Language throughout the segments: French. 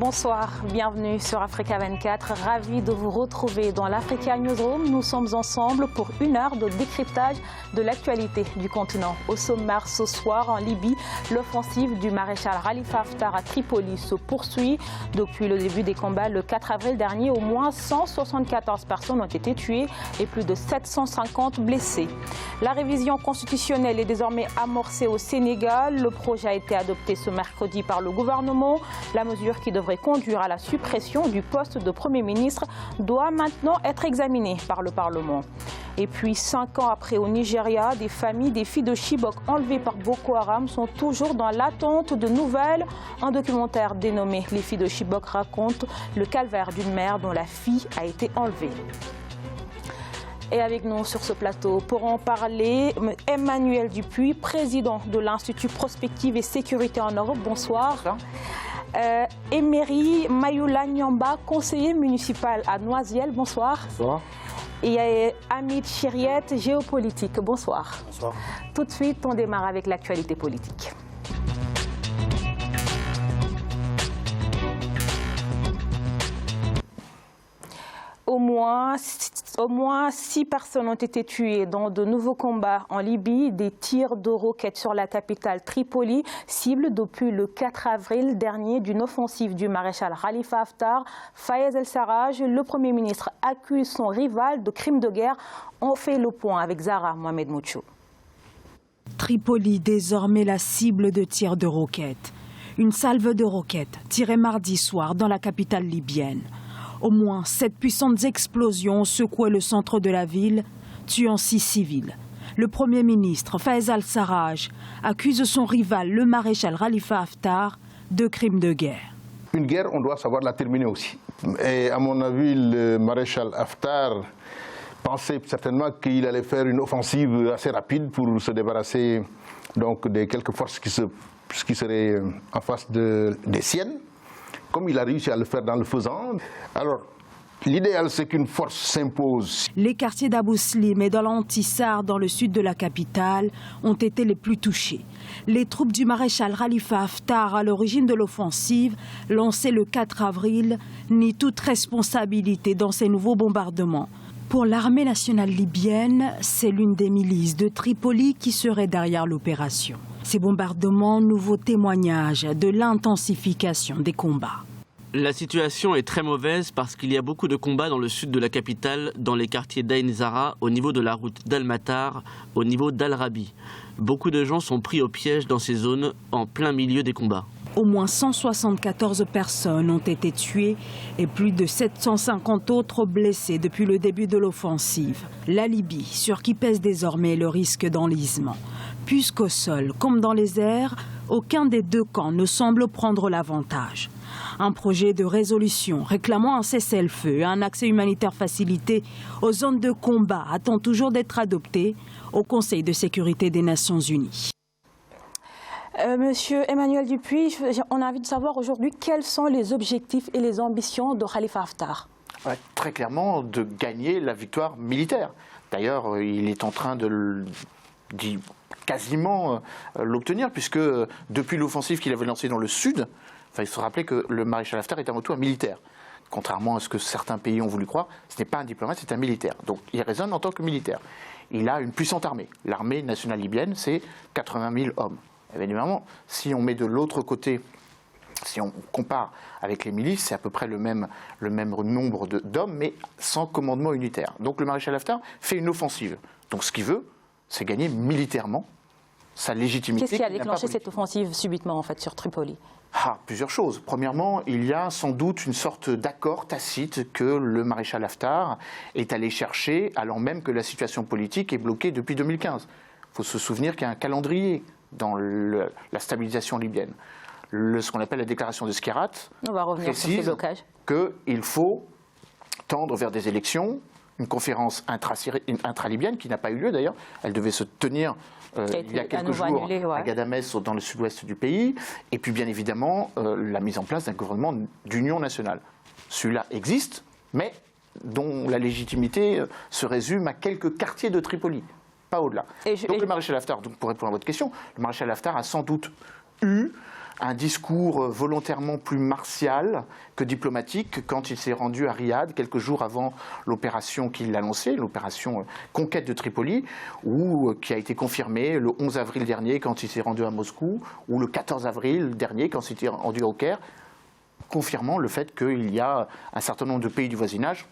Bonsoir, bienvenue sur Africa 24. Ravi de vous retrouver dans l'Africa Newsroom. Nous sommes ensemble pour une heure de décryptage de l'actualité du continent. Au sommaire ce soir en Libye, l'offensive du maréchal Khalifa Haftar à Tripoli se poursuit. Depuis le début des combats le 4 avril dernier, au moins 174 personnes ont été tuées et plus de 750 blessées. La révision constitutionnelle est désormais amorcée au Sénégal. Le projet a été adopté ce mercredi par le gouvernement. La mesure qui devrait conduire à la suppression du poste de Premier ministre doit maintenant être examinée par le Parlement. Et puis 5 ans après au Nigeria, des familles des filles de Chibok enlevées par Boko Haram sont toujours dans l'attente de nouvelles. Un documentaire dénommé Les filles de Chibok raconte le calvaire d'une mère dont la fille a été enlevée. Et avec nous sur ce plateau pour en parler, Emmanuel Dupuis, président de l'Institut Prospective et Sécurité en Europe. Bonsoir. Bonsoir. Emery Mayoula Nyamba, conseiller municipal à Noisiel. Bonsoir. Bonsoir. Et Hamid Chiriet, géopolitique. Bonsoir. Bonsoir. Tout de suite, on démarre avec l'actualité politique. Au moins 6 personnes ont été tuées dans de nouveaux combats en Libye. Des tirs de roquettes sur la capitale Tripoli, cible depuis le 4 avril dernier d'une offensive du maréchal Khalifa Haftar. Fayez el-Sarraj, le Premier ministre, accuse son rival de crimes de guerre. On fait le point avec Zahra Mohamed Mouchou. Tripoli, désormais la cible de tirs de roquettes. Une salve de roquettes tirée mardi soir dans la capitale libyenne. Au moins 7 puissantes explosions ont secoué le centre de la ville, tuant 6 civils. Le Premier ministre, Fayez el-Sarraj, accuse son rival, le maréchal Khalifa Haftar, de crimes de guerre. Une guerre, on doit savoir la terminer aussi. Et à mon avis, le maréchal Haftar pensait certainement qu'il allait faire une offensive assez rapide pour se débarrasser donc, de quelques forces qui seraient en face des siennes. Comme il a réussi à le faire dans le faisant. Alors, l'idéal, c'est qu'une force s'impose. Les quartiers d'Abou Slim et dans l'Antisar, dans le sud de la capitale, ont été les plus touchés. Les troupes du maréchal Khalifa Haftar, à l'origine de l'offensive, lancée le 4 avril, nient toute responsabilité dans ces nouveaux bombardements. Pour l'armée nationale libyenne, c'est l'une des milices de Tripoli qui serait derrière l'opération. Ces bombardements, nouveau témoignage de l'intensification des combats. La situation est très mauvaise parce qu'il y a beaucoup de combats dans le sud de la capitale, dans les quartiers d'Ain Zara, au niveau de la route d'Al-Matar, au niveau d'Al-Rabi. Beaucoup de gens sont pris au piège dans ces zones, en plein milieu des combats. Au moins 174 personnes ont été tuées et plus de 750 autres blessées depuis le début de l'offensive. La Libye, sur qui pèse désormais le risque d'enlisement. Puisqu'au sol, comme dans les airs, aucun des deux camps ne semble prendre l'avantage. Un projet de résolution réclamant un cessez-le-feu et un accès humanitaire facilité aux zones de combat attend toujours d'être adopté au Conseil de sécurité des Nations Unies. Monsieur Emmanuel Dupuis, on a envie de savoir aujourd'hui quels sont les objectifs et les ambitions de Khalifa Haftar. Ouais, très clairement, de gagner la victoire militaire. D'ailleurs, il est en train d'y quasiment l'obtenir, puisque depuis l'offensive qu'il avait lancée dans le sud, il faut se rappeler que le maréchal Haftar est avant tout un militaire. Contrairement à ce que certains pays ont voulu croire, ce n'est pas un diplomate, c'est un militaire. Donc il raisonne en tant que militaire. Il a une puissante armée. L'armée nationale libyenne, c'est 80 000 hommes. Évidemment, si on met de l'autre côté, si on compare avec les milices, c'est à peu près le même nombre d'hommes, mais sans commandement unitaire. Donc le maréchal Haftar fait une offensive. Donc ce qu'il veut, c'est gagner militairement sa légitimité. Qu'est-ce qui a déclenché cette offensive subitement en fait, sur Tripoli ? Plusieurs choses. Premièrement, il y a sans doute une sorte d'accord tacite que le maréchal Haftar est allé chercher, alors même que la situation politique est bloquée depuis 2015. Il faut se souvenir qu'il y a un calendrier dans la stabilisation libyenne. Ce qu'on appelle la déclaration de Skhirat précise qu'il faut tendre vers des élections, une conférence intra-libyenne qui n'a pas eu lieu d'ailleurs. Elle devait se tenir il y a quelques jours à Ghadamès, dans le sud-ouest du pays. Et puis bien évidemment, la mise en place d'un gouvernement d'union nationale. Celui-là existe, mais dont la légitimité se résume à quelques quartiers de Tripoli, pas au-delà. Donc le maréchal Haftar, pour répondre à votre question, le maréchal Haftar a sans doute eu un discours volontairement plus martial que diplomatique quand il s'est rendu à Riyad quelques jours avant l'opération qu'il a lancée, l'opération conquête de Tripoli, qui a été confirmée le 11 avril dernier quand il s'est rendu à Moscou, ou le 14 avril dernier quand il s'est rendu au Caire, confirmant le fait qu'il y a un certain nombre de pays du voisinage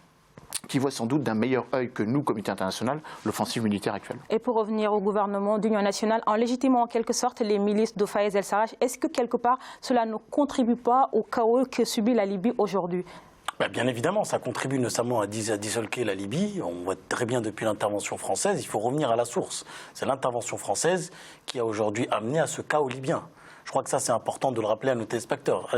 qui voient sans doute d'un meilleur œil que nous, communauté internationale, l'offensive militaire actuelle. Et pour revenir au gouvernement d'union nationale, en légitimant en quelque sorte les milices de Fayez el-Sarraj, est-ce que quelque part cela ne contribue pas au chaos que subit la Libye aujourd'hui ? Bien évidemment, ça contribue notamment à disloquer la Libye. On voit très bien depuis l'intervention française, il faut revenir à la source. C'est l'intervention française qui a aujourd'hui amené à ce chaos libyen. Je crois que ça, c'est important de le rappeler à nos téléspectateurs.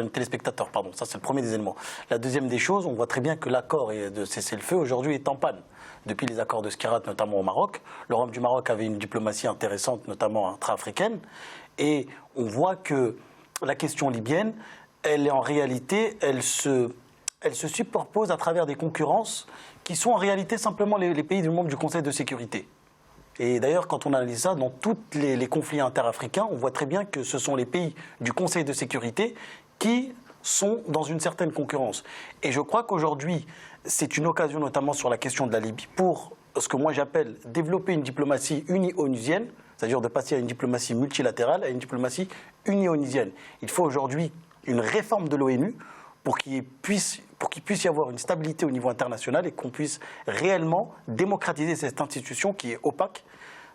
Ça, c'est le premier des éléments. La deuxième des choses, on voit très bien que l'accord de cessez-le-feu aujourd'hui est en panne. Depuis les accords de Skhirat, notamment au Maroc, le Royaume du Maroc avait une diplomatie intéressante, notamment intra-africaine. Et on voit que la question libyenne, en réalité, elle se superpose à travers des concurrences qui sont en réalité simplement les pays du membres du Conseil de sécurité. Et d'ailleurs, quand on analyse ça, dans tous les conflits interafricains, on voit très bien que ce sont les pays du Conseil de sécurité qui sont dans une certaine concurrence. Et je crois qu'aujourd'hui, c'est une occasion, notamment sur la question de la Libye, pour ce que moi j'appelle développer une diplomatie uni-onusienne, c'est-à-dire de passer à une diplomatie multilatérale, à une diplomatie uni-onusienne. Il faut aujourd'hui une réforme de l'ONU pour qu'il puisse y avoir une stabilité au niveau international et qu'on puisse réellement démocratiser cette institution qui est opaque,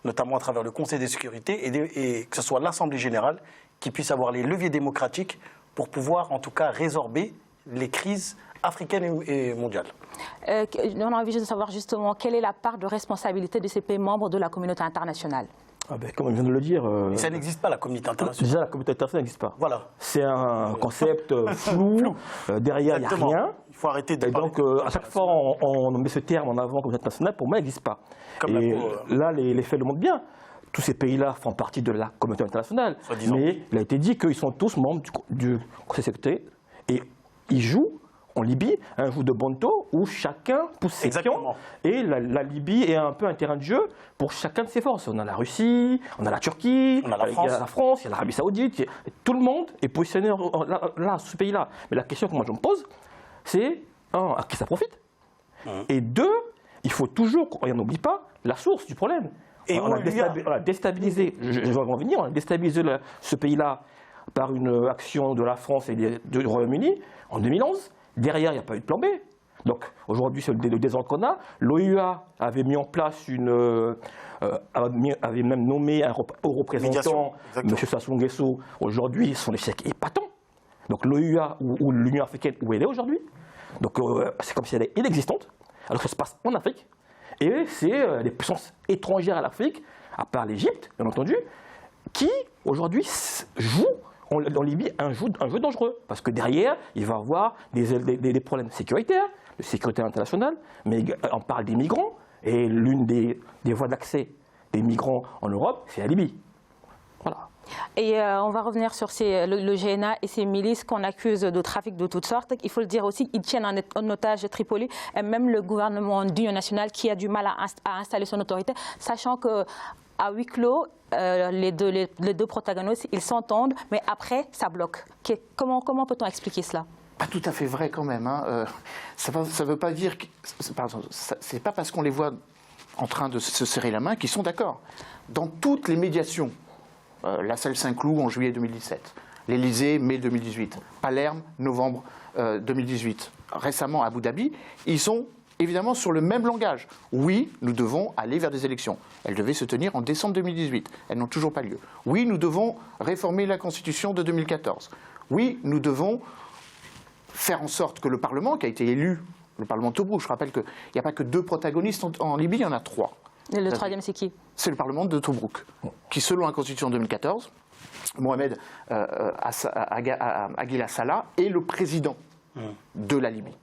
notamment à travers le Conseil de sécurité, et que ce soit l'Assemblée générale qui puisse avoir les leviers démocratiques pour pouvoir en tout cas résorber les crises africaines et mondiales. On a envie de savoir justement quelle est la part de responsabilité de ces pays membres de la communauté internationale. Comme on vient de le dire... Mais ça n'existe pas, la communauté internationale. Déjà, la communauté internationale n'existe pas. Voilà. C'est un concept flou. Derrière, il n'y a rien. Il faut arrêter de parler. Donc, à chaque fois, on met ce terme en avant, communauté internationale. Pour moi, il n'existe pas. Et là, les faits le montrent bien. Tous ces pays-là font partie de la communauté internationale. Mais il a été dit qu'ils sont tous membres du Conseil de sécurité. Et ils jouent en Libye un jeu de bonto où chacun pousse ses pions et la Libye est un peu un terrain de jeu pour chacun de ses forces. On a la Russie, on a la Turquie, on a la France, il y a l'Arabie Saoudite, tout le monde est positionné là, ce pays-là. Mais la question que moi je me pose, c'est à qui ça profite ? Et deux, il faut toujours, on n'oublie pas, la source du problème. Et on a déstabilisé, je vais en venir, on a déstabilisé ce pays-là par une action de la France et du Royaume-Uni en 2011. Derrière, il n'y a pas eu de plan B. Donc aujourd'hui, c'est le désordre qu'on a. L'OUA avait mis en place avait même nommé un haut représentant, M. Sassou Nguesso. Aujourd'hui, son échec est épatant. Donc l'OUA ou l'Union africaine, où elle est aujourd'hui. Donc c'est comme si elle est inexistante, alors que ça se passe en Afrique. Et c'est les puissances étrangères à l'Afrique, à part l'Égypte, bien entendu, qui aujourd'hui jouent en Libye un jeu dangereux, parce que derrière, il va y avoir des problèmes sécuritaires, de sécurité internationale, mais on parle des migrants, et l'une des voies d'accès des migrants en Europe, c'est la Libye. Voilà. Et on va revenir sur le GNA et ces milices qu'on accuse de trafic de toutes sortes. Il faut le dire aussi, ils tiennent en otage Tripoli, et même le gouvernement d'union nationale qui a du mal à installer son autorité, sachant que à huis clos, les deux protagonistes, ils s'entendent, mais après, ça bloque. Comment peut-on expliquer cela ? Pas tout à fait vrai quand même. Ça ne veut pas dire que... C'est pas parce qu'on les voit en train de se serrer la main qu'ils sont d'accord. Dans toutes les médiations, la salle Saint-Cloud en juillet 2017, l'Élysée, mai 2018, Palerme, novembre 2018, récemment à Abu Dhabi, ils sont évidemment sur le même langage. Oui, nous devons aller vers des élections. Elles devaient se tenir en décembre 2018. Elles n'ont toujours pas lieu. Oui, nous devons réformer la Constitution de 2014. Oui, nous devons faire en sorte que le Parlement, qui a été élu, le Parlement de Tobrouk, je rappelle qu'il n'y a pas que 2 protagonistes en Libye, il y en a 3. Et le troisième, c'est qui ? C'est le Parlement de Tobrouk, qui, selon la Constitution de 2014, Mohamed Aguila Salah est le président de la Libye.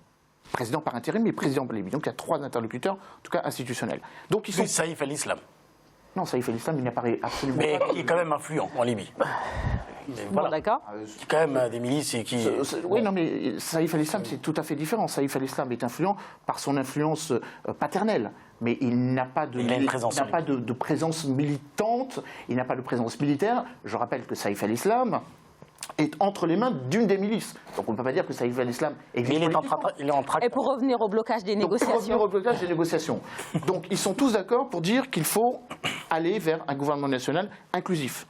Président par intérim, mais président de la Libye. Donc il y a 3 interlocuteurs, en tout cas institutionnels. Donc ils sont... Saïf el-Islam. Non, Saïf el-Islam, il n'apparaît absolument pas. Mais qui est quand même influent en Libye. Bon, d'accord. Qui quand même des milices et qui... Oui, non, mais Saïf el-Islam, c'est tout à fait différent. Saïf el-Islam est influent par son influence paternelle. Mais il n'a pas de présence militante, il n'a pas de présence militaire. Je rappelle que Saïf el-Islam est entre les mains d'une des milices. Donc on ne peut pas dire que Saïf al-Islam existe. Il est en train. Et pour revenir au blocage des négociations. Pour revenir au blocage des négociations. Donc ils sont tous d'accord pour dire qu'il faut aller vers un gouvernement national inclusif.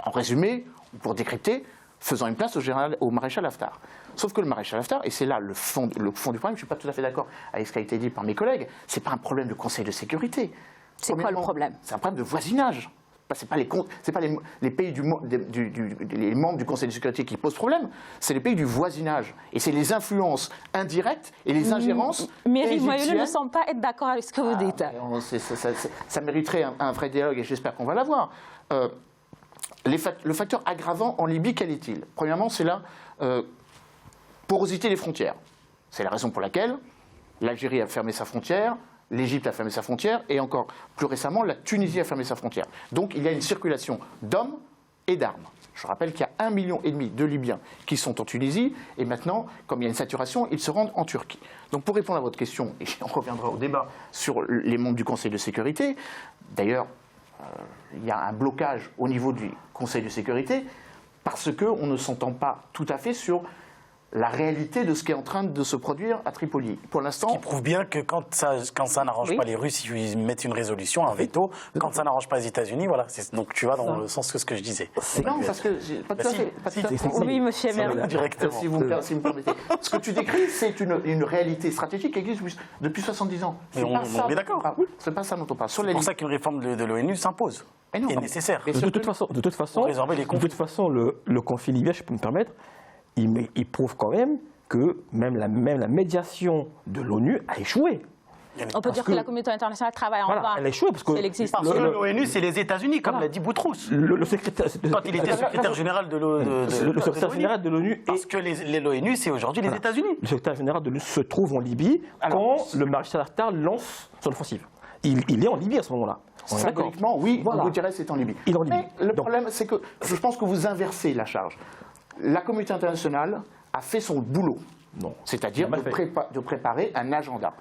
En résumé, pour décrypter, faisant une place au maréchal Haftar. Sauf que le maréchal Haftar, et c'est là le fond du problème, je ne suis pas tout à fait d'accord avec ce qui a été dit par mes collègues, ce n'est pas un problème de Conseil de sécurité. C'est quoi le problème? C'est un problème de voisinage. Ce n'est pas les pays les membres du Conseil de sécurité qui posent problème, c'est les pays du voisinage. Et c'est les influences indirectes et les ingérences. Mairie Moyole ne semble pas être d'accord avec ce que vous dites. Ça mériterait un vrai dialogue et j'espère qu'on va l'avoir. Le facteur aggravant en Libye, quel est-il? Premièrement, c'est la porosité des frontières. C'est la raison pour laquelle l'Algérie a fermé sa frontière, l'Égypte a fermé sa frontière et encore plus récemment, la Tunisie a fermé sa frontière. Donc il y a une circulation d'hommes et d'armes. Je rappelle qu'il y a 1,5 million de Libyens qui sont en Tunisie et maintenant, comme il y a une saturation, ils se rendent en Turquie. Donc pour répondre à votre question, et on reviendra au débat sur les membres du Conseil de sécurité, d'ailleurs, il y a un blocage au niveau du Conseil de sécurité parce qu'on ne s'entend pas tout à fait sur la réalité de ce qui est en train de se produire à Tripoli. Pour l'instant, ce qui prouve bien que quand ça n'arrange pas les Russes, ils mettent une résolution, un veto. Quand ça n'arrange pas les États-Unis, voilà. Donc tu vas dans le sens que ce que je disais. Non, parce que pas tout à fait. Oui, monsieur Merlin. Directement. Si vous me permettez. Ce que tu décris, c'est une réalité stratégique qui existe depuis 70 ans. Mais on est d'accord. C'est pas ça dont on parle. C'est pour ça qu'une réforme de l'ONU s'impose. Et nécessaire. De toute façon, le conflit libyen, je peux me permettre, il prouve quand même que même la médiation de l'ONU a échoué. On peut dire que la communauté internationale travaille en vain. Elle a échoué parce que l'ONU, c'est les États-Unis, comme l'a dit Boutros. Quand il était secrétaire général de l'ONU. Parce que l'ONU, c'est aujourd'hui les États-Unis. Le secrétaire général de l'ONU se trouve en Libye quand le maréchal Haftar lance son offensive. Il est en Libye à ce moment-là. Symboliquement, oui, Guterres est en Libye. Il est en Libye. Mais le problème, c'est que je pense que vous inversez la charge. La communauté internationale a fait son boulot, c'est-à-dire de préparer un agenda.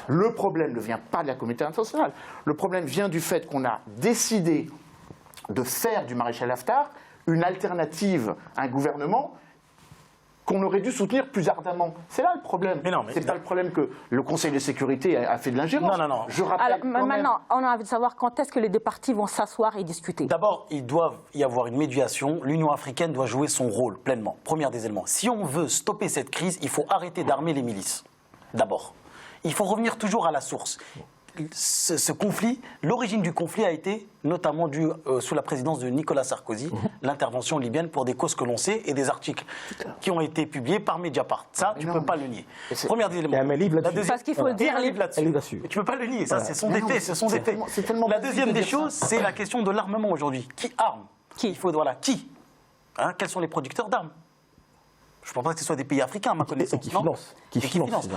Le problème ne vient pas de la communauté internationale. Le problème vient du fait qu'on a décidé de faire du maréchal Haftar une alternative à un gouvernement qu'on aurait dû soutenir plus ardemment. C'est là le problème. C'est pas le problème que le Conseil de sécurité a fait de l'ingérence. Non. Je rappelle maintenant, on a envie de savoir quand est-ce que les deux parties vont s'asseoir et discuter. D'abord, il doit y avoir une médiation. L'Union africaine doit jouer son rôle pleinement. Premier des éléments. Si on veut stopper cette crise, il faut arrêter d'armer les milices. D'abord. Il faut revenir toujours à la source. Ce conflit, l'origine du conflit a été notamment due sous la présidence de Nicolas Sarkozy, l'intervention libyenne pour des causes que l'on sait et des articles qui ont été publiés par Mediapart. Ça, tu ne peux pas le nier. Premier élément. Parce qu'il faut le dire là-dessus. Tu ne peux pas le nier. Ça, ce sont des faits. La deuxième des choses, c'est la question de l'armement aujourd'hui. Qui arme? Qui? Quels sont les producteurs d'armes? Je ne pense pas que ce soit des pays africains, à ma connaissance. Qui financent.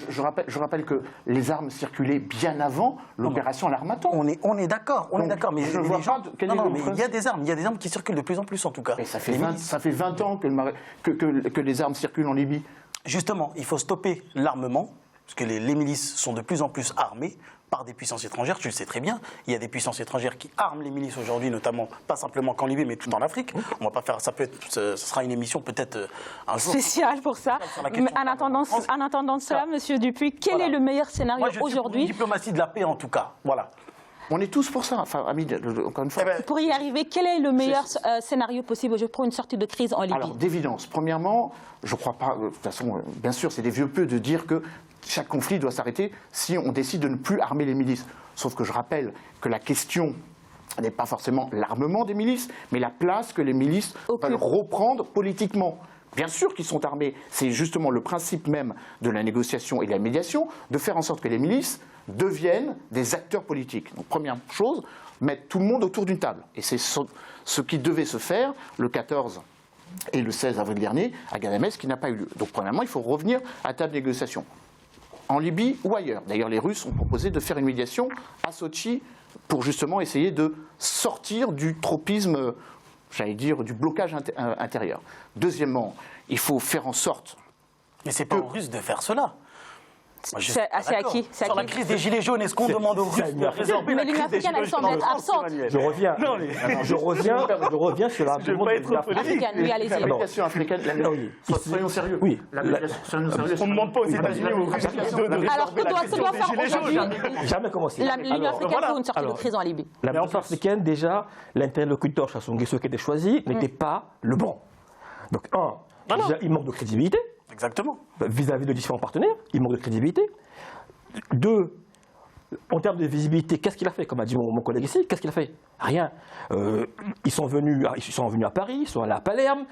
Je rappelle que les armes circulaient bien avant l'opération L'Harmattan. On est d'accord, mais il y a des armes, qui circulent de plus en plus en tout cas. Mais ça fait 20 ans que les armes circulent en Libye. Justement, il faut stopper l'armement, parce que les milices sont de plus en plus armées par des puissances étrangères, tu le sais très bien. Il y a des puissances étrangères qui arment les milices aujourd'hui, notamment, pas simplement qu'en Libye, mais tout en Afrique. On va pas faire ça, ce sera une émission peut-être un jour. Spéciale pour ça. Mais en attendant cela, Monsieur Dupuy, quel est le meilleur scénario aujourd'hui? Une diplomatie de la paix en tout cas, voilà. On est tous pour ça, Hamid, encore une fois. Pour y arriver, quel est le meilleur scénario possible pour une sortie de crise en Libye? Alors, d'évidence, premièrement, je ne crois pas, de toute façon, bien sûr, c'est des vieux peu de dire que chaque conflit doit s'arrêter si on décide de ne plus armer les milices. Sauf que je rappelle que la question n'est pas forcément l'armement des milices, mais la place que les milices veulent reprendre politiquement. Bien sûr qu'ils sont armés, c'est justement le principe même de la négociation et de la médiation, de faire en sorte que les milices deviennent des acteurs politiques. Donc première chose, mettre tout le monde autour d'une table. Et c'est ce qui devait se faire le 14 et le 16 avril dernier à Ghadamès, qui n'a pas eu lieu. Donc premièrement, il faut revenir à la table de négociation. En Libye ou ailleurs. D'ailleurs, les Russes ont proposé de faire une médiation à Sochi pour justement essayer de sortir du tropisme, j'allais dire, du blocage intérieur. Deuxièmement, il faut faire en sorte... Mais c'est pas aux Russes de faire cela. C'est à qui? Sur la crise des Gilets jaunes, est-ce qu'on demande aux Russes de résorber la crise des Gilets jaunes? Mais l'Union africaine, elle semble être absente. Je reviens sur la demande de l'Union africaine. Oui, allez-y. L'application africaine, soyons sérieux. Oui. Soyons sérieux. On ne demande pas aux États-Unis ou aux Russes de Alors, que doit faire aujourd'hui Jamais commencé. l'Union africaine pour une sortie de crise en Libye? La Union africaine, déjà, l'interlocuteur Sassou Nguesso qui était choisi n'était pas le bon. Donc, déjà, il manque de crédibilité. Exactement. Vis-à-vis de différents partenaires, il manque de crédibilité. 2, en termes de visibilité, qu'est-ce qu'il a fait? Comme a dit mon collègue ici, qu'est-ce qu'il a fait? Rien. Ils sont venus à Paris, ils sont allés à Palerme.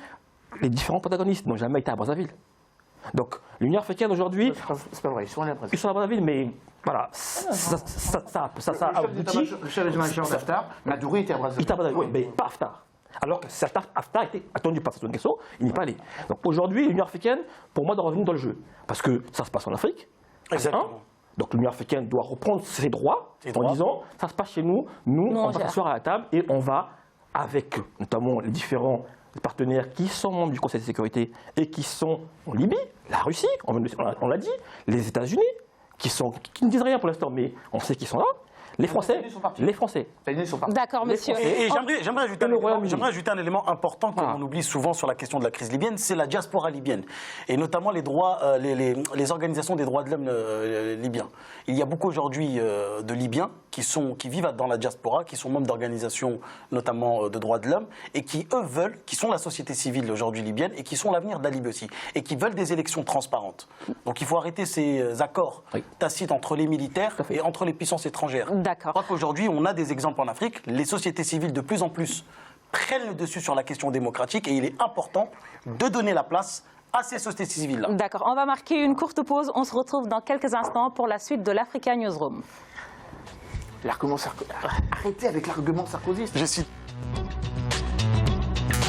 Les différents protagonistes n'ont jamais été à Brazzaville. Donc l'Union africaine aujourd'hui... C'est pas vrai, ils sont allés à Brazzaville. Ils sont à Brazzaville, mais voilà, ça a abouti... Le chef d'état-major d'Haftar, Madouri était à Brazzaville. Il était à Brazzaville, oui, mais pas Haftar. Alors que Haftar était attendu par Sassou Nguesso, il n'est pas allé. Donc aujourd'hui, l'Union africaine, pour moi, doit revenir dans le jeu. Parce que ça se passe en Afrique. Exactement. Donc l'Union africaine doit reprendre ses droits en disant, ça se passe chez nous, on va s'asseoir à la table et on va, avec notamment les différents partenaires qui sont membres du Conseil de sécurité et qui sont en Libye, la Russie, on l'a dit, les États-Unis, qui ne disent rien pour l'instant, mais on sait qu'ils sont là. Les Français. D'accord, monsieur. Et j'aimerais ajouter un élément important qu'on oublie souvent sur la question de la crise libyenne, c'est la diaspora libyenne. Et notamment les organisations des droits de l'homme libyens. Il y a beaucoup aujourd'hui de Libyens qui vivent dans la diaspora, qui sont membres d'organisations notamment de droits de l'homme, et qui, eux, qui sont la société civile aujourd'hui libyenne, et qui sont l'avenir de la Libye aussi, et qui veulent des élections transparentes. Donc il faut arrêter ces accords tacites entre les militaires et entre les puissances étrangères. D'accord. Je crois qu'aujourd'hui, on a des exemples en Afrique. Les sociétés civiles, de plus en plus, prennent le dessus sur la question démocratique et il est important de donner la place à ces sociétés civiles-là. D'accord. On va marquer une courte pause. On se retrouve dans quelques instants pour la suite de l'Africa Newsroom. Arrêtez avec l'argument sarkozyste. Je cite.